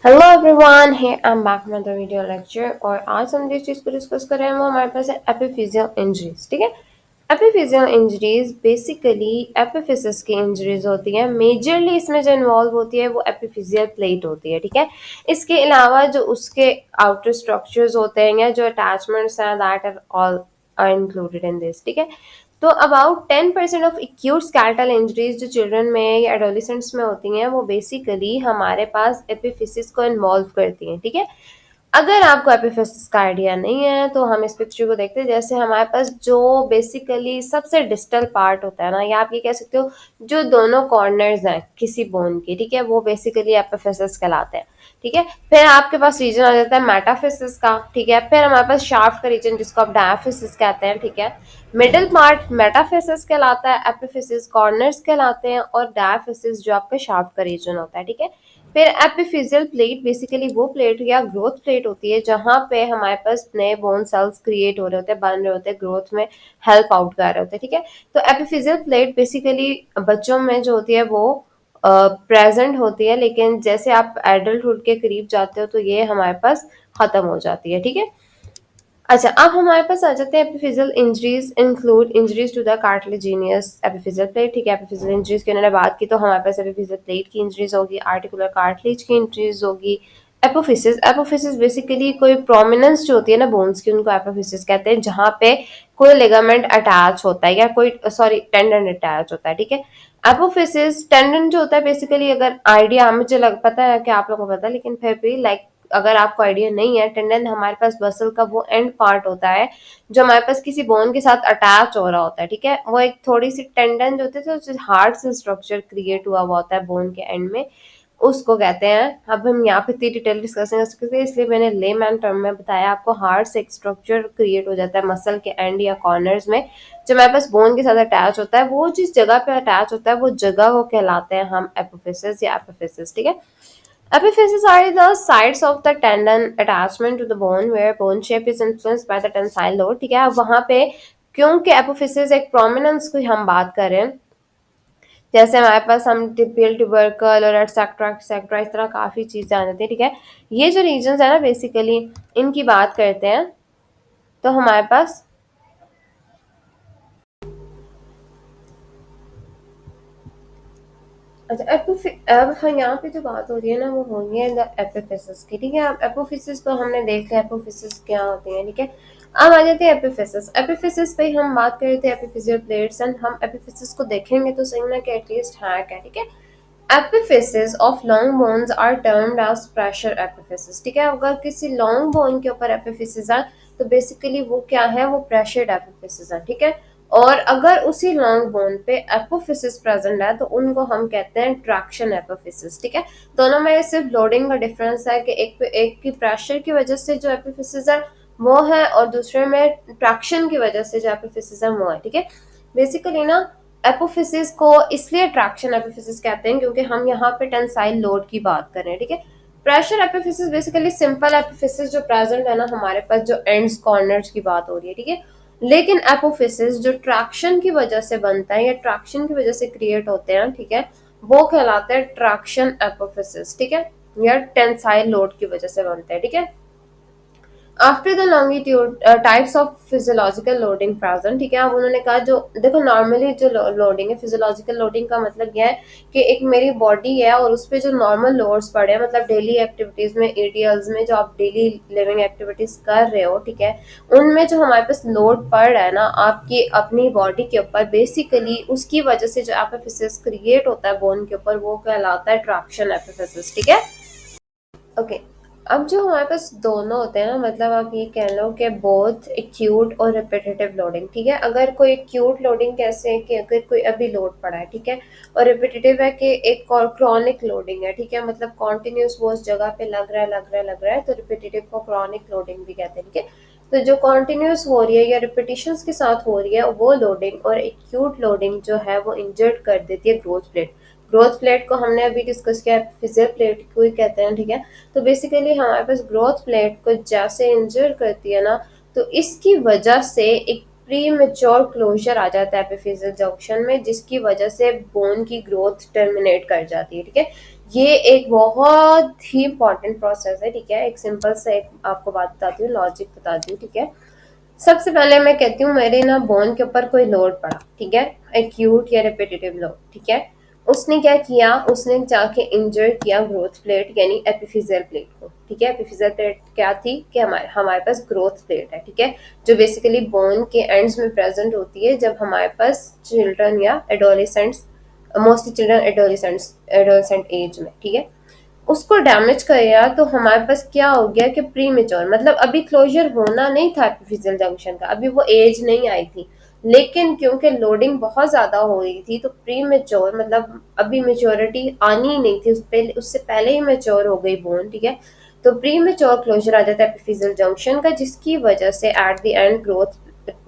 Hello everyone, hey I am back में the video lecture. और आज हम जिस चीज़ को डिस्कस कर रहे हैं वो हमारे पास है एपिफिजियल इंजरीज। ठीक है, एपिफिजियल इंजरीज बेसिकली एपिफिसिस की इंजरीज होती हैं। मेजरली इसमें जो इन्वॉल्व होती है वो एपिफिजियल प्लेट होती है। ठीक है, इसके अलावा जो उसके आउटर स्ट्रक्चर्स होते हैं या जो अटैचमेंट्स हैं that are all are included in this. ठीक है, तो about 10% of acute skeletal injuries जो चिल्ड्रन में या एडोलिसेंट्स में होती हैं वो बेसिकली हमारे पास एपिफिसिस को इन्वॉल्व करती हैं। ठीक है, अगर आपको एपिफिसिस का आइडिया नहीं है तो हम इस पिक्चर को देखते हैं। जैसे हमारे पास जो बेसिकली सबसे डिस्टल पार्ट होता है ना, या आप ये कह सकते हो जो दोनों कॉर्नर्स हैं किसी बोन के, ठीक है, वो बेसिकली एपिफिसिस कहलाते हैं। ठीक है, फिर आपके पास रीजन आ जाता है मेटाफिसिस का। ठीक है, फिर हमारे पास शाफ्ट का रीजन जिसको आप डायफिसिस कहते हैं। ठीक है, मिडिल पार्ट मेटाफिसिस कहलाता है, एपिफिसिस कॉर्नर्स कहलाते हैं, और डायफिसिस जो आपका शाफ्ट का रीजन होता है। ठीक है, फिर एपिफिजियल प्लेट बेसिकली वो प्लेट या ग्रोथ प्लेट होती है जहां पे हमारे पास नए बोन सेल्स क्रिएट हो रहे होते हैं, बन रहे होते हैं, ग्रोथ में हेल्प आउट कर रहे होते हैं। ठीक है, तो एपिफिजियल प्लेट बेसिकली बच्चों में जो होती है वो प्रेजेंट होती है, लेकिन जैसे आप एडल्टहुड के करीब जाते हो तो ये हमारे पास खत्म हो जाती है। ठीक है, अच्छा, अब हमारे पास आ जाते हैं epiphyseal injuries include injuries to the cartilaginous epiphyseal plate. ठीक है, एपिफिजियल इंजरीज की उन्होंने बात की तो हमारे पास एपिफिजियल प्लेट की इंजरीज होगी, आर्टिकुलर कार्टिलेज की इंजरीज होगी। एपोफिसिस एपोफिसिस बेसिकली कोई प्रोमिनेंस जो होती है ना बोन्स की, उनको एपोफिसिस कहते हैं, जहां पे कोई लिगामेंट अटैच होता है या कोई सॉरी टेंडन अटैच होता है। ठीक है, एपोफिसिस टेंडन जो होता है बेसिकली, अगर आइडिया मुझे लग पता है कि आप लोगों को पता है, लेकिन फिर भी लाइक अगर आपको आइडिया नहीं है, टेंडन हमारे पास मसल का वो एंड पार्ट होता है जो हमारे पास किसी बोन के साथ अटैच हो रहा होता है। ठीक है, वो एक थोड़ी सी टेंडन जो होती है तो हार्ड से स्ट्रक्चर क्रिएट हुआ हुआ होता है बोन के एंड में, उसको कहते हैं। अब हम यहाँ पे इतनी डिटेल डिस्कस नहीं कर सकते, इसलिए मैंने लेमैन टर्म में बताया आपको। हार्ड से एक स्ट्रक्चर क्रिएट हो जाता है मसल के एंड या कॉर्नर्स में, जो हमारे पास बोन के साथ अटैच होता है। वो जिस जगह पे अटैच होता है वो जगह को कहलाते हैं हम एपोफिसिस या एपिफिसिस। ठीक है, epiphyses are the sides of the tendon attachment to the bone where bone shape is influenced by the tensile load। ठीक है, अब वहां पे क्योंकि एपोफिसिस एक प्रोमिनेंस की हम बात करें, जैसे हमारे पास हम टिपियल ट्यूबरकल और एटसेट्रा एटसेट्रा इस तरह काफी चीजें आ जाती है। ठीक है, ये जो रीजन है ना बेसिकली इनकी बात करते हैं तो हमारे पास अच्छा अब हाँ, यहाँ पे जो बात हो रही है ना वो हो रही है एपिफिसिस की। ठीक है, अब एपोफिसिस तो हमने देख लिया एपोफिसिस क्या होती है। ठीक है, अब आ जाते हैं एपिफिसिस। एपिफिसिस पे हम बात कर रहे थे एपिफिजियल प्लेट्स, एंड हम एपिफिसिस को देखेंगे तो सही ना कि एटलीस्ट है क्या। ठीक है, epiphysis of long bones are termed as pressure epiphysis. ठीक है, अगर किसी लॉन्ग बोन के ऊपर एपिफिसिस है तो बेसिकली वो क्या है, वो प्रेशर्ड एपिफिसिस है। ठीक है, और अगर उसी लॉन्ग बोन पे एपोफिसिस प्रेजेंट है तो उनको हम कहते हैं ट्रैक्शन एपोफिसिस। ठीक है, दोनों में सिर्फ लोडिंग का डिफरेंस है कि एक की प्रेशर की वजह से जो एपोफिसिस है वो है, और दूसरे में ट्रैक्शन की वजह से जो एपोफिसिस है वो है। ठीक है, बेसिकली ना एपोफिसिस को इसलिए ट्रैक्शन एपोफिसिस कहते हैं क्योंकि हम यहाँ पे टेंसाइल लोड की बात कर रहे हैं। ठीक है, प्रेशर एपिफिसिस बेसिकली सिंपल एपिफिसिस जो प्रेजेंट है ना हमारे पास, जो एंड्स कॉर्नर्स की बात हो रही है। ठीक है, लेकिन एपोफिसिस जो ट्रैक्शन की वजह से बनता है या ट्रैक्शन की वजह से क्रिएट होते हैं, ठीक है, वो कहलाते हैं ट्रैक्शन एपोफिसिस। ठीक है, या टेंसाइल लोड की वजह से बनते हैं। ठीक है, after the longitude types of physiological loading present. ठीक है, अब उन्होंने कहा जो देखो नॉर्मली जो लोडिंग है, फिजियोलॉजिकल लोडिंग का मतलब यह है कि एक मेरी बॉडी है और उस पर जो नॉर्मल लोड्स पड़े हैं, मतलब डेली एक्टिविटीज में, एडीएल्स में जो आप डेली लिविंग एक्टिविटीज कर रहे हो, ठीक है, उनमें जो हमारे पास लोड पड़ रहा है ना आपकी अपनी बॉडी के ऊपर, बेसिकली उसकी वजह से जो एपिफिसिस क्रिएट होता है बोन के ऊपर वो कहलाता है ट्रैक्शन एपिफिसिस। ठीक है, ओके, अब जो हमारे पास दोनों होते हैं ना, मतलब आप ये कह लो कि बोथ एक्यूट और रिपीटेटिव लोडिंग। ठीक है, अगर कोई एक्यूट लोडिंग कैसे है कि अगर कोई अभी लोड पड़ा है, ठीक है, और रिपीटेटिव है कि एक क्रॉनिक लोडिंग है। ठीक है, मतलब कॉन्टिन्यूस वो उस जगह पे लग रहा है लग रहा है लग रहा है, तो रिपीटेटिव को क्रॉनिक लोडिंग भी कहते हैं। ठीक है, तो जो कॉन्टिन्यूस हो रही है या रिपीटिशंस के साथ हो रही है वो लोडिंग, और एक्यूट लोडिंग जो है वो इंजर्ड कर देती है ग्रोथ प्लेट। ग्रोथ प्लेट को हमने अभी डिस्कस किया, फिजियल प्लेट को ही कहते हैं। ठीक है, तो बेसिकली हमारे पास ग्रोथ प्लेट को जैसे इंजर करती है ना, तो इसकी वजह से एक प्री मेच्योर क्लोजर आ जाता है एपिफिजियल जंक्शन में, जिसकी वजह से बोन की ग्रोथ टर्मिनेट कर जाती है। ठीक है, ये एक बहुत ही इंपॉर्टेंट प्रोसेस है, ठीक है। एक सिंपल सा एक आपको बात बताती हूँ, लॉजिक बताती हूँ, ठीक है। सबसे पहले मैं कहती हूँ मेरे ना बोन के ऊपर कोई लोड पड़ा, ठीक है, एक्यूट या रिपीटेटिव लोड, ठीक है। उसने क्या किया, उसने जाके इंजर किया ग्रोथ प्लेट यानी एपिफिजियल प्लेट को, ठीक है। एपिफिजियल प्लेट क्या थी कि हमारे हमारे पास ग्रोथ प्लेट है, ठीक है, जो बेसिकली बोन के एंड्स में प्रेजेंट होती है जब हमारे पास चिल्ड्रन या एडोलिसेंट्स, मोस्टली चिल्ड्रन एडोलिसेंट एज में, ठीक है, उसको डैमेज करेगा तो हमारे पास क्या हो गया कि प्री मेच्योर, मतलब अभी क्लोजर होना नहीं था एपिफिजियल जंक्शन का, अभी वो एज नहीं आई थी, लेकिन क्योंकि लोडिंग बहुत ज्यादा हो रही थी तो प्री मेच्योर मतलब अभी मेच्योरिटी आनी ही नहीं थी, उससे पहले ही मेच्योर हो गई बोन, ठीक है। तो प्री मेच्योर क्लोजर आ जाता है एपिफिजियल जंक्शन का, जिसकी वजह से at the end growth,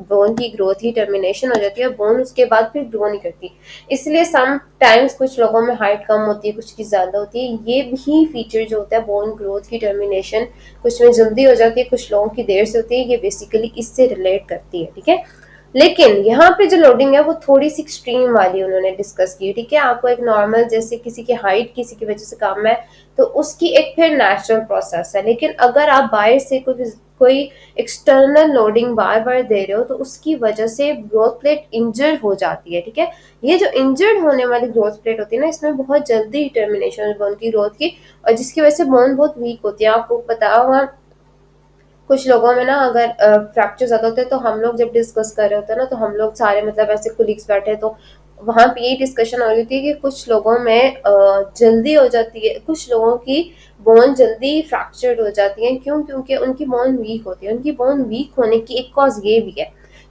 bone की ग्रोथ ही टर्मिनेशन हो जाती है, बोन उसके बाद फिर ग्रो नहीं करती। इसलिए सम टाइम्स कुछ लोगों में हाइट कम होती है, कुछ की ज्यादा होती है। ये भी फीचर जो होता है बोन ग्रोथ की टर्मिनेशन, कुछ में जल्दी हो जाती है, कुछ लोगों की देर से होती है, ये बेसिकली इससे रिलेट करती है, ठीक है। लेकिन यहाँ पे जो लोडिंग है वो थोड़ी सी एक्सट्रीम वाली उन्होंने डिस्कस की, ठीक है। आपको एक नॉर्मल जैसे किसी की हाइट किसी की वजह से कम है तो उसकी एक फिर नेचुरल प्रोसेस है, लेकिन अगर आप बाहर से कोई एक्सटर्नल लोडिंग बार बार दे रहे हो तो उसकी वजह से ग्रोथ प्लेट इंजर्ड हो जाती है, ठीक है। ये जो इंजर्ड होने वाली ग्रोथ प्लेट होती है ना, इसमें बहुत जल्दी टर्मिनेशन बोन की ग्रोथ की, और जिसकी वजह से बोन बहुत वीक होती है। आपको पता होगा कुछ लोगों में ना अगर फ्रैक्चर ज्यादा होते हैं तो हम लोग जब डिस्कस कर रहे होते हैं ना तो हम लोग सारे मतलब ऐसे कुलीग्स बैठे हैं तो वहां पे यही डिस्कशन हो रही थी कि कुछ लोगों में जल्दी हो जाती है, कुछ लोगों की बोन जल्दी फ्रैक्चर्ड हो जाती है। क्यों? क्योंकि उनकी बोन वीक होती है। उनकी बोन वीक होने की एक कॉज ये भी है,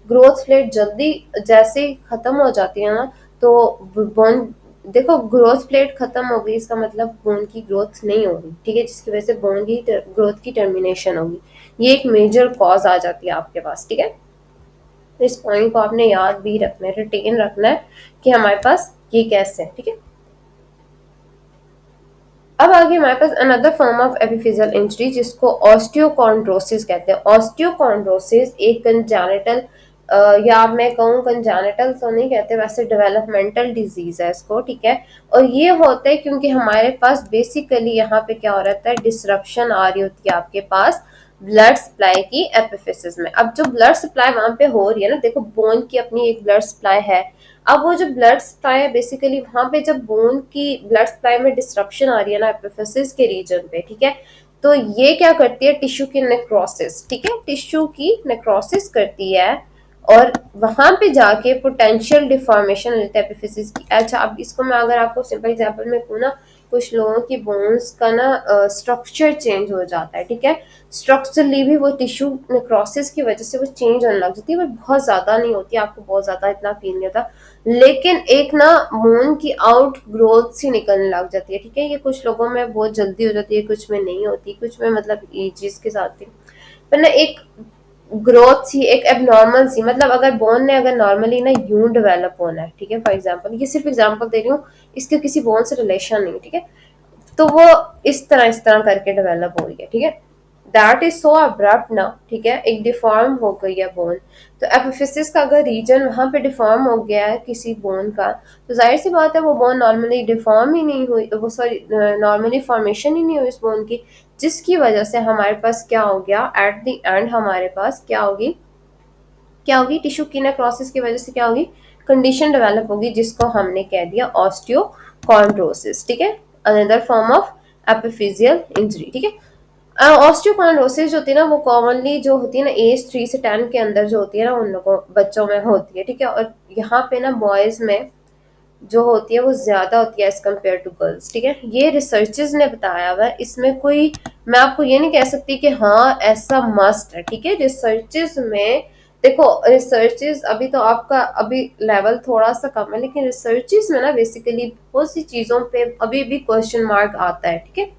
ग्रोथ रेट जल्दी जैसे खत्म हो जाती है ना तो बोन, देखो ग्रोथ प्लेट खत्म हो गई इसका मतलब बोन की ग्रोथ नहीं होगी, ठीक है, जिसकी वजह से बोन की ग्रोथ की टर्मिनेशन होगी। ये एक मेजर कॉज आ जाती है आपके पास, ठीक है। तो इस पॉइंट को आपने याद भी रखना है, रिटेन रखना है कि हमारे पास ये कैसे है, ठीक है। अब आगे हमारे पास another form of epiphyseal injury जिसको ऑस्टियोकॉन्ड्रोसिस कहते हैं। ऑस्टियोकॉन्ड्रोसिस एक कंजेनिटल या मैं कहूँ कंजेनिटल तो नहीं कहते, वैसे डेवलपमेंटल डिजीज है इसको, ठीक है। और ये होता है क्योंकि हमारे पास बेसिकली यहाँ पे क्या हो रहता है, डिसरप्शन आ रही होती है आपके पास ब्लड सप्लाई की एपिफिसिस में। अब जो ब्लड सप्लाई वहां पे हो रही है ना, देखो बोन की अपनी एक ब्लड सप्लाई है, अब वो जो ब्लड सप्लाई है बेसिकली वहां पे जब बोन की ब्लड सप्लाई में डिस्ट्रप्शन आ रही है ना एपिफिसिस के रीजन पे, ठीक है, तो ये क्या करती है, टिश्यू की नेक्रोसिस, ठीक है, टिश्यू की नेक्रोसिस करती है और वहां पे जाके पोटेंशियल डिफॉर्मेशन हो जाता है एपिफिसिस की। अच्छा, अब इसको मैं अगर आपको सिंपल एग्जांपल में कहूँ ना, कुछ लोगों की बोन्स का ना स्ट्रक्चर चेंज हो जाता है, ठीक है, स्ट्रक्चरली भी वो टिश्यू नेक्रोसिस की वजह से वो चेंज होने लग जाती है, बट बहुत ज्यादा नहीं होती, आपको बहुत ज्यादा इतना फील नहीं होता, लेकिन एक ना बोन की आउट ग्रोथ सी निकलने लग जाती है, ठीक है। ये कुछ लोगों में बहुत जल्दी हो जाती है, कुछ में नहीं होती, कुछ में मतलब एजेस के साथ ही, पर ना एक ग्रोथ सी एक एबनॉर्मल सी, मतलब अगर बोन ने अगर नॉर्मली ना यूं डेवलप होना है, ठीक है, फॉर एग्जांपल ये सिर्फ एग्जांपल दे रही हूँ, इसके किसी बोन से रिलेशन नहीं, ठीक है, तो वो इस तरह करके डेवलप हो रही है, ठीक है। दैट इज सो अब्रप्ट ना, ठीक है, एक डिफॉर्म हो गई है बोन। तो एपिफिसिस का अगर रीजन वहां पे डिफॉर्म हो गया है किसी बोन का, तो जाहिर सी बात है वो बोन नॉर्मली डिफॉर्म ही नहीं हुई, वो सॉरी नॉर्मली फॉर्मेशन ही नहीं हुई इस बोन की, जिसकी वजह से हमारे पास क्या हो गया, एट द एंड हमारे पास क्या होगी टिश्यू की नेक्रोसिस की वजह से क्या होगी, कंडीशन डेवलप होगी जिसको हमने कह दिया ऑस्टियोकॉन्ड्रोसिस, ठीक है, another form of epiphyseal injury, ठीक है। ऑस्टियोकॉन्ड्रोसिस जो होती है ना वो कॉमनली जो होती है ना एज 3 से 10 के अंदर जो होती है ना उन लोगों बच्चों में होती है, ठीक है, और यहाँ पे ना बॉयज में जो होती है वो ज्यादा होती है एज कम्पेयर टू गर्ल्स, ठीक है, ये रिसर्चेस ने बताया हुआ है, इसमें कोई मैं आपको ये नहीं कह सकती कि हाँ ऐसा मस्ट है, ठीक है। रिसर्चेस में देखो, रिसर्चेस अभी तो आपका अभी लेवल थोड़ा सा कम है, लेकिन रिसर्चेस में ना बेसिकली बहुत सी चीजों पे अभी भी क्वेश्चन मार्क आता है, ठीक है।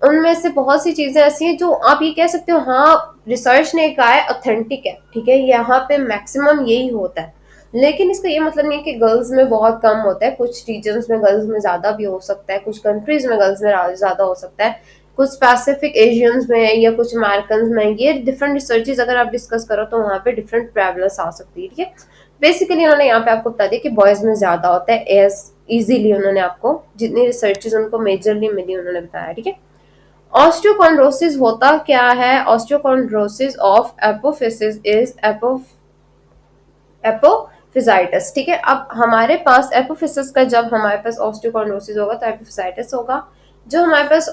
उनमें से बहुत सी चीजें ऐसी हैं जो आप ये कह सकते हो हाँ रिसर्च ने कहा है ऑथेंटिक है, ठीक है, यहाँ पे मैक्सिमम यही होता है, लेकिन इसका ये मतलब नहीं है कि गर्ल्स में बहुत कम होता है, कुछ रीजन्स में गर्ल्स में ज्यादा भी हो सकता है, कुछ कंट्रीज में गर्ल्स में ज्यादा हो सकता है, कुछ स्पेसिफिक एशियंस में या कुछ अमेरिकन में, ये डिफरेंट रिसर्चेज अगर आप डिस्कस करो तो वहाँ पे डिफरेंट प्रेवलेंस आ सकती है, ठीक है। बेसिकली उन्होंने यहाँ पे आपको बता दिया कि बॉयज में ज्यादा होता है एज इजीली उन्होंने आपको जितनी रिसर्चेज उनको मेजरली मिली उन्होंने बताया, ठीक है। ऑस्टियोकॉन्ड्रोसिस होता क्या है? ऑस्टियोकॉन्ड्रोसिस ऑफ एपोफिसिस इज एपोफिजाइटिस, ठीक है। अब हमारे पास एपोफिसिस का जब हमारे पास ऑस्टियोकॉन्ड्रोसिस होगा तो एपोफिजाइटिस होगा, जो हमारे पास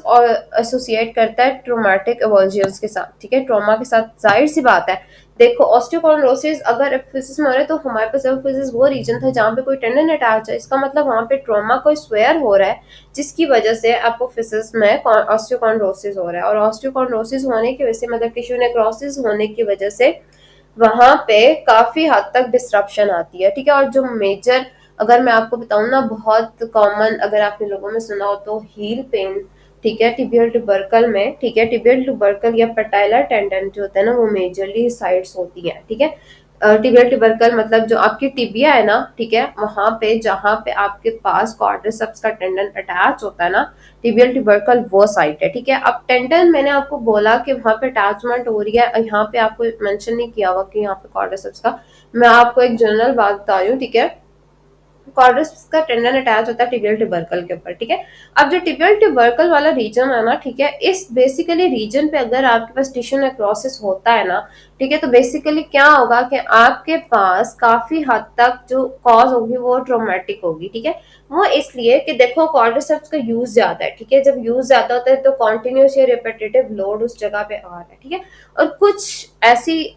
एसोसिएट करता है ट्रोमेटिक एवोल्यूशंस के साथ, ठीक है, ट्रॉमा के साथ। जाहिर सी बात है, देखो ऑस्टियोकॉन्ड्रोसिस अगर एपोफिसिस में हो रहा है तो हमारे पास एपोफिसिस वो रीजन था जहाँ पे कोई टेंडन अटैच है, इसका मतलब वहाँ पे ट्रॉमा कोई स्वेयर हो रहा है जिसकी वजह से एपोफिसिस में ऑस्टियोकॉन्ड्रोसिस हो रहा है। और ऑस्टियोकॉन्ड्रोसिस होने की वजह से मतलब टिश्यू नेक्रोसिस होने की वजह से वहां पे काफी हद तक डिस्ट्रप्शन आती है, ठीक है। और जो मेजर, अगर मैं आपको बताऊं ना, बहुत कॉमन अगर आपने लोगों में सुना हो तो हील पेन, ठीक है, टिबियल ट्यूबरकल में, ठीक है, टिबियल ट्यूबरकल या पैटेलर टेंडन जो होता है ना वो मेजरली साइड्स होती है, ठीक है। टिबियल ट्यूबरकल मतलब जो आपकी टिबिया है ना, ठीक है, वहां पे जहां पे आपके पास क्वाड्रिसेप्स का टेंडन अटैच होता है ना, टिबियल ट्यूबरकल वो साइट है, ठीक है। अब टेंडन मैंने आपको बोला कि वहां पे अटैचमेंट हो रही है, यहाँ पे आपको मेंशन नहीं किया हुआ कि यहाँ पे क्वाड्रिसेप्स का, मैं आपको एक जनरल बात बता रही हूँ, ठीक है। क्वाड्रिसेप्स का टेंडन अटैच होता है टिबियल ट्यूबरकल के ऊपर, ठीक है। अब जो टिबियल ट्यूबरकल वाला रीजन है ना, ठीक है, इस बेसिकली रीजन पे अगर आपके पास टिश्यू नेक्रोसिस होता है ना, ठीक है, तो बेसिकली क्या होगा कि आपके पास काफी हद तक जो कॉज होगी वो ट्रोमेटिक होगी, ठीक है। वो इसलिए कि देखो क्वाड्रिसेप्स का यूज ज्यादा है, ठीक है, जब यूज ज्यादा होता है तो कॉन्टिन्यूस या रिपीटेटिव लोड उस जगह पे आ रहा है, ठीक है। और कुछ ऐसी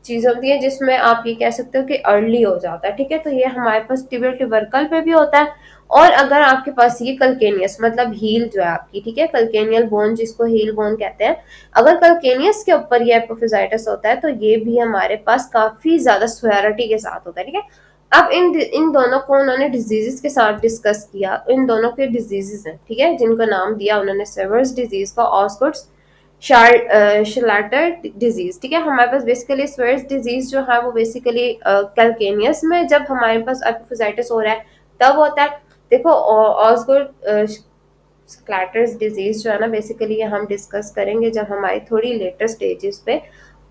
चीज होती है जिसमें आप ये कह सकते हो कि अर्ली हो जाता है, ठीक है। तो ये हमारे पास टिबियल ट्यूबरकल पे भी होता है। और अगर आपके पास ये कल्केनियस मतलब हील जो है आपकी, ठीक है, कल्केनियल बोन जिसको हील बोन कहते हैं, अगर कल्केनियस के ऊपर ये एपोफिजाइटिस होता है तो ये भी हमारे पास काफी ज्यादा स्वेरिटी के साथ होता है, ठीक है। अब इन दोनों को उन्होंने डिजीजेस के साथ डिस्कस किया, इन दोनों के डिजीजेस हैं, ठीक है, जिनका नाम दिया उन्होंने सेवर्स डिजीज का, ऑस्गुड्स शार्लैटर डिजीज, ठीक है। हमारे पास बेसिकली स्वेर्स डिजीज जो है वो बेसिकली कैल्केनियस में जब हमारे पास एपिफिजाइटिस हो रहा है तब होता है। देखो ऑस्गुड स्क्लैटर्स डिजीज जो है ना बेसिकली ये हम डिस्कस करेंगे जब हमारी थोड़ी लेटर स्टेजेस पे।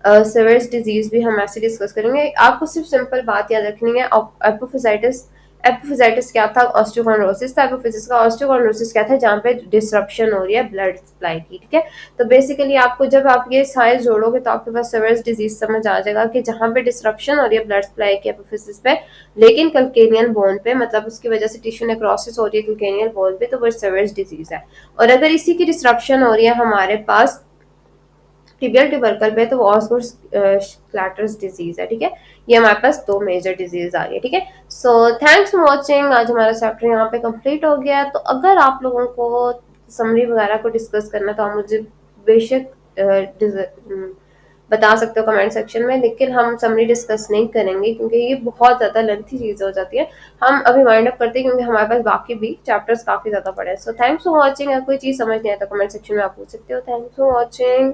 सेवेरस डिजीज भी हम ऐसे डिस्कस करेंगे। आपको सिर्फ सिंपल बात याद रखनी है, एपोफिजाइटिस, एपोफिजाइटिस क्या था? ऑस्टियोकॉन्ड्रोसिस था। एपोफिजिस का ऑस्टियोकॉन्ड्रोसिस क्या था? जहाँ पे डिसरप्शन हो रही है ब्लड सप्लाई की, ठीक है। तो बेसिकली आपको जब आप ये सारे जोड़ोगे तो आपके पास सेवेरस डिजीज समझ आ जाएगा कि जहाँ पे डिसरप्शन हो रही है ब्लड सप्लाई की एपोफिजिस पे, लेकिन कल्केनियल बोन पे, मतलब उसकी वजह से टिश्यू नेक्रोसिस हो रही है कल्केनियल बोन पे, तो वो सेवेरस डिजीज है। और अगर इसी की डिसरप्शन हो रही है हमारे पास टिबियल ट्यूबरकल पे तो वो ऑस्गुड क्लैटर्स डिजीज है, ठीक है। ये हमारे पास दो मेजर डिजीज आ गए, ठीक है। So thanks for watching. आज हमारा चैप्टर यहाँ पे कंप्लीट हो गया। तो अगर आप लोगों को समरी वगैरह को डिस्कस करना तो आप मुझे बेशक बता सकते हो कमेंट सेक्शन में, लेकिन हम समरी डिस्कस नहीं करेंगे क्योंकि ये बहुत ज़्यादा लेंथी चीज़ हो जाती है। हम अभी वाइंड अप करते हैं क्योंकि हमारे पास बाकी भी चैप्टर्स काफ़ी ज़्यादा पड़े हैं। So thanks for watching. अगर कोई चीज़ समझ नहीं आया तो कमेंट सेक्शन में आप पूछ सकते हो। Thanks for watching.